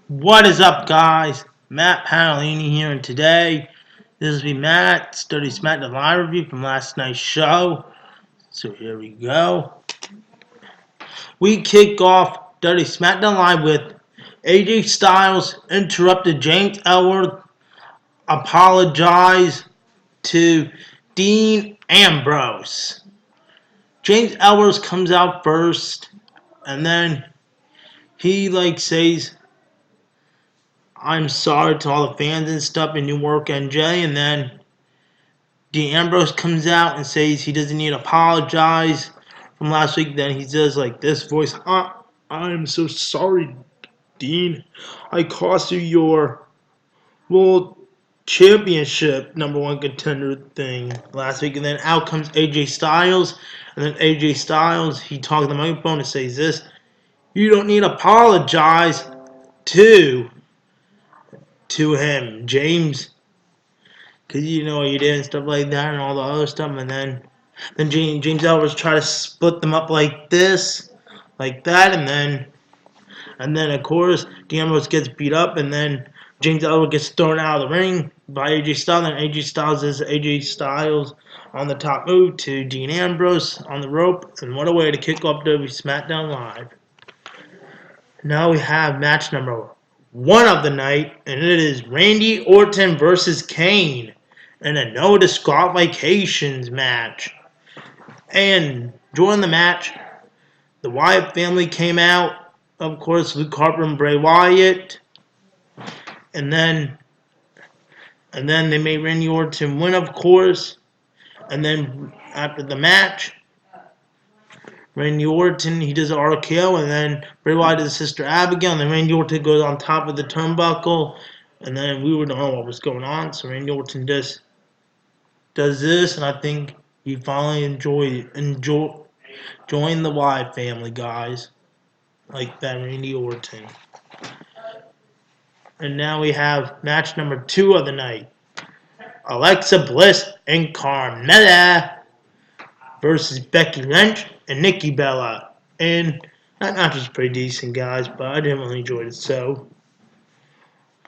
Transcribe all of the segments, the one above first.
What is up, guys? Matt Panolini here, and today this will be Matt's Dirty SmackDown Live review from last night's show. So here we go. We kick off Dirty SmackDown Live with AJ Styles interrupted James Ellsworth apologize to Dean Ambrose. James Ellsworth comes out first, and then he says, "I'm sorry to all the fans and stuff in Newark, NJ," and then Dean Ambrose comes out and says he doesn't need to apologize from last week. Then he does this voice, "I'm so sorry, Dean. I cost you your World Championship number one contender thing last week." And then out comes AJ Styles, and then AJ Styles, he talks on the microphone and says this, "You don't need to apologize to him, James, because you know what you did," and stuff like that, and all the other stuff. And then James Ellsworth try to split them up like this, like that, and then of course Dean Ambrose gets beat up, and then James Ellsworth gets thrown out of the ring by AJ Styles, and AJ Styles is AJ Styles on the top move to Dean Ambrose on the rope, and what a way to kick off WWE SmackDown Live. Now we have match number one of the night, and it is Randy Orton versus Kane in a no disqualifications match. And during the match, the Wyatt family came out, of course, Luke Harper and Bray Wyatt, and then they made Randy Orton win, of course. And then after the match, Randy Orton, he does an RKO, and then Bray Wyatt does Sister Abigail, and then Randy Orton goes on top of the turnbuckle, and then we don't know what was going on, so Randy Orton does this, and I think he finally joined the Wyatt family, guys, like that Randy Orton. And now we have match number two of the night, Alexa Bliss and Carmella versus Becky Lynch and Nikki Bella. And that match was pretty decent, guys, but I didn't really enjoy it. So,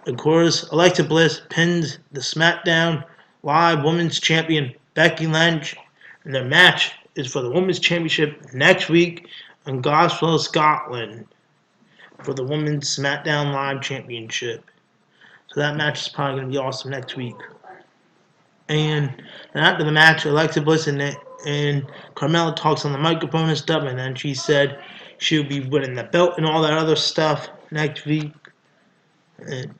of course, Alexa Bliss pins the SmackDown Live Women's Champion Becky Lynch, and their match is for the Women's Championship next week in Glasgow, Scotland, for the Women's SmackDown Live Championship. So that match is probably going to be awesome next week. And after the match, Alexa Bliss and Carmella talks on the microphone and stuff, and then she said she'll be winning the belt and all that other stuff next week. And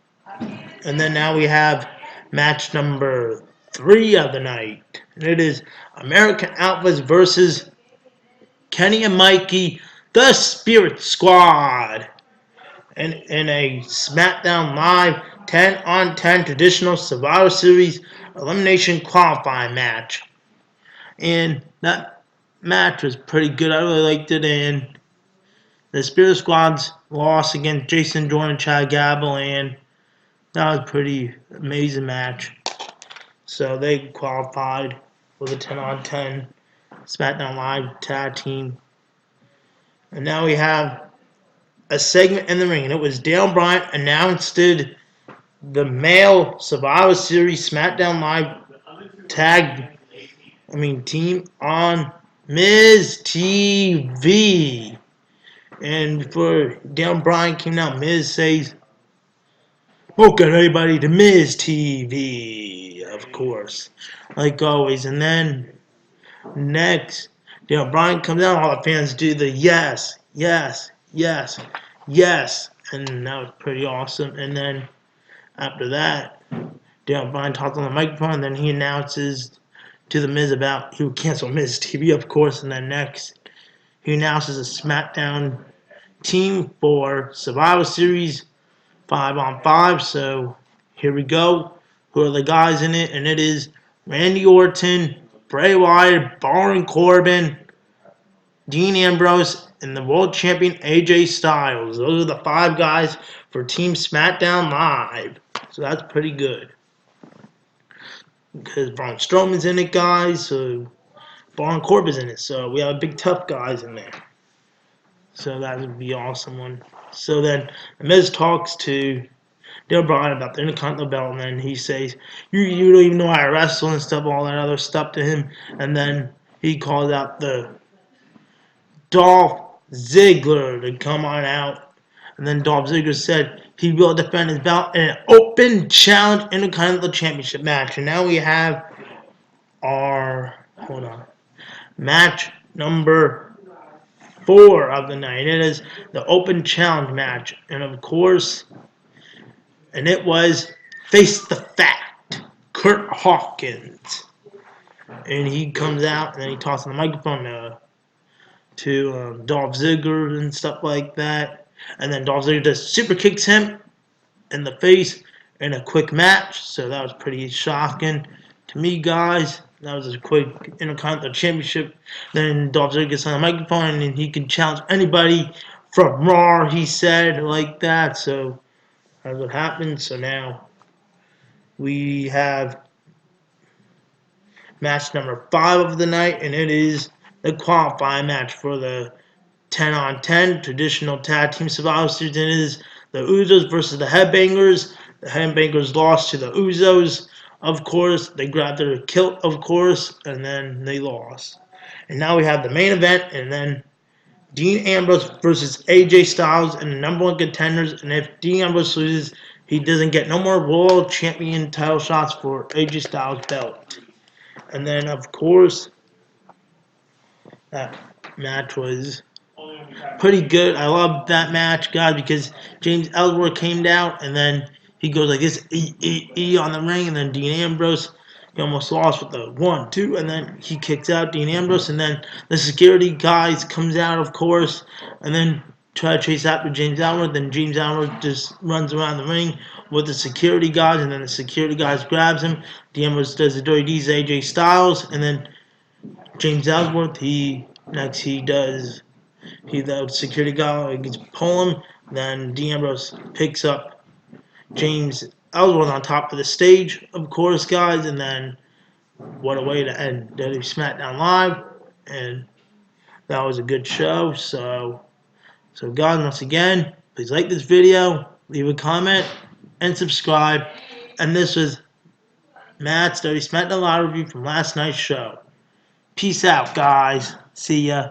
then now we have match number three of the night, and it is American Alphas versus Kenny and Mikey, the Spirit Squad, in a SmackDown Live 10-on-10 traditional Survivor Series elimination qualifying match. And that match was pretty good. I really liked it. And the Spirit Squad's loss against Jason Jordan and Chad Gable, and that was a pretty amazing match. So they qualified for the 10-on-10 SmackDown Live tag team. And now we have a segment in the ring, and it was Dale Bryant announced the male Survivor Series SmackDown Live team on Miz TV. And before Dale Bryant came out, Miz says, "Welcome everybody to Miz TV," of course, like always. And then next, Dale Bryant comes out, all the fans do the yes, yes, yes, yes, and that was pretty awesome. And then after that, Dale Bryan talks on the microphone, and then he announces to the Miz about he would cancel Miz TV, of course. And then next, he announces a SmackDown team for Survivor Series 5-on-5. So here we go. Who are the guys in it? And it is Randy Orton, Bray Wyatt, Baron Corbin, Dean Ambrose, and the world champion AJ Styles. Those are the five guys for Team SmackDown Live. So that's pretty good. Because Braun Strowman's in it, guys. So Baron Corbin's in it. So we have big tough guys in there. So that would be an awesome one. So then the Miz talks to Dale Bryan about the Intercontinental belt, and then he says, "You don't even know how to wrestle and stuff, all that other stuff" to him, and then he calls out the Dolph Ziggler to come on out, and then Dolph Ziggler said he will defend his belt in an open challenge Intercontinental Championship match, and now we have our match number 4 of the night. It is the open challenge match, and of course. And it was Face the Fact, Kurt Hawkins. And he comes out and then he tosses the microphone to Dolph Ziggler and stuff like that. And then Dolph Ziggler just super kicks him in the face in a quick match. So that was pretty shocking to me, guys. That was a quick Intercontinental Championship. Then Dolph Ziggler gets on the microphone and he can challenge anybody from Raw, he said, like that. So that's what happened. So now we have match number 5 of the night, and it is the qualifying match for the 10-on-10 traditional tag team survival series. It is the Usos versus the Headbangers. The Headbangers lost to the Usos, of course. They grabbed their kilt, of course, and then they lost. And now we have the main event, and then Dean Ambrose versus AJ Styles and the number 1 contenders. And if Dean Ambrose loses, he doesn't get no more World Champion title shots for AJ Styles' belt. And then, of course, that match was pretty good. I loved that match, guys, because James Ellsworth came out, and then he goes like this, on the ring, and then Dean Ambrose, he almost lost with the 1, 2, and then he kicks out Dean Ambrose, and then the security guys comes out, of course, and then try to chase after James Ellsworth. Then James Ellsworth just runs around the ring with the security guys, and then the security guys grabs him. Dean Ambrose does the dirty D's AJ Styles, and then James Ellsworth, the security guy gets pull him. Then Dean Ambrose picks up James Ellsworth on top of the stage, of course, guys, and then what a way to end WWE SmackDown Live, and that was a good show. So guys, once again, please like this video, leave a comment, and subscribe. And this was Matt's WWE SmackDown Live review from last night's show. Peace out, guys. See ya.